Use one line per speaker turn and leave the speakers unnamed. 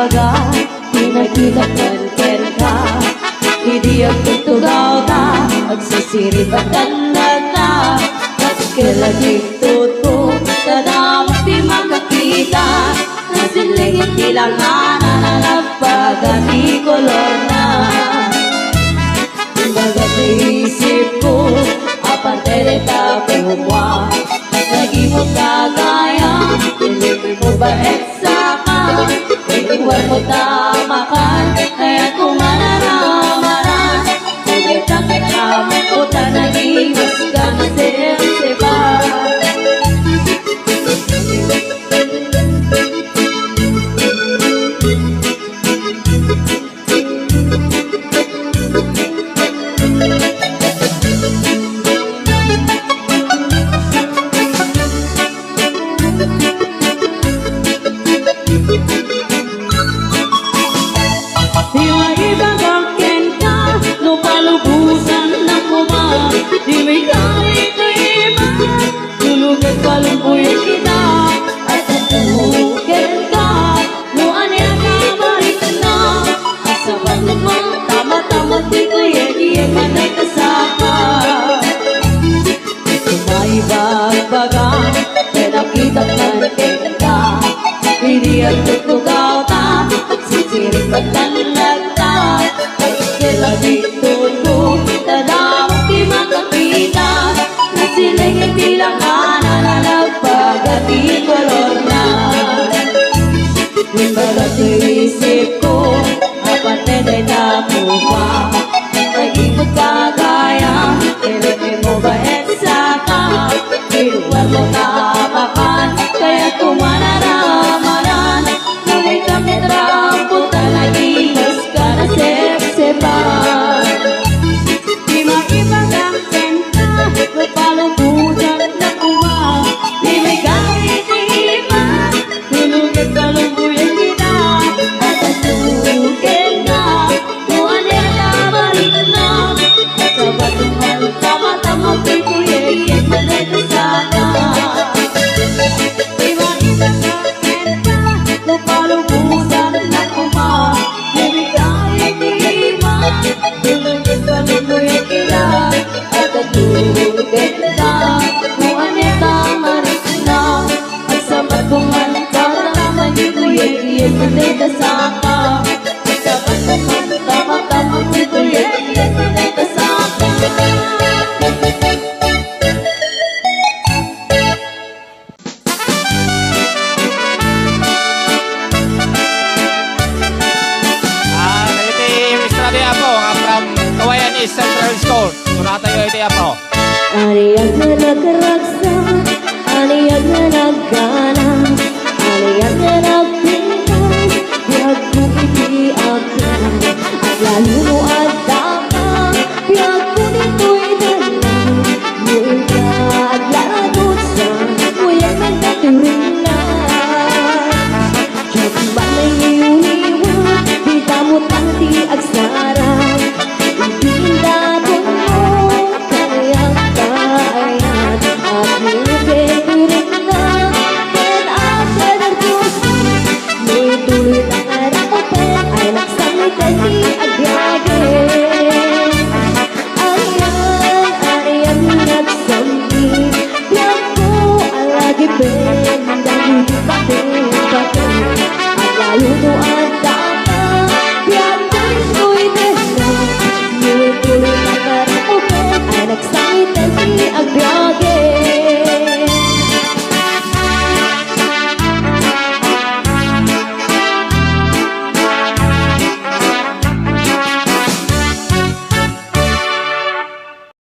baga pinakita kan ka Idi ang tutugaw ta Agsisirit at kanlata Pagkalaging tuto Tadamot di makakita Nasilingit ilangan Nalagpag at ikolor na Kumbaga sa isip ko Apante ta kumwa Nagimot kagaya Pilipin mo ba eksa ka Ikuwar mo tamakan Kaya kung manaramaran Kung takit kami ko Tanagiwas ka na sirsipa Di may kahit na iba Tulugan ka lumpuyan kita At natugan ka Luan niya kabalit na Asaban naman Tama-tama di ko yan manay kasama May bagbagan Kaya nakita man kita Hindi ang tutugaw ta Pagsisirit at nanlagta Pagkila dito ko Tadamot di makakita Nasilingit bilang Nalagpag at ikolor na Kumbaga sa isip ko Apante na tapupa Nagimot kagaya Pilipin mo ba eksa ka Iluwar mo tamakan Kaya kumanaramaran Ngunit kami trampo Talagiwas ka na sepsepan Di maibag ang kenta Papalubusan na kuma Di may kahit iba Tulugan ka lumbuyan kita At nasukin ka Luan niya kabalik na At sa batuhan Tama-tama pito Yeyek manay sana Di maibag ang kenta Papalubusan na kuma Di may kahit iba Tulugan ka lumbuyan kita At natulugan ka Kung anita maris na At sa batuhan Tama-tama dito Yeyek manay kasama At sa batuhan Tama-tama dito Yeyek manay kasama
Iti Mr. Adi Apo nga from Kawayan East Central School. Sunata yung iti Apo.
Aniyag na nagraksa Aniyag na naggana Aniyag na nagpintas Yag kong iti agyan At lalo mo ay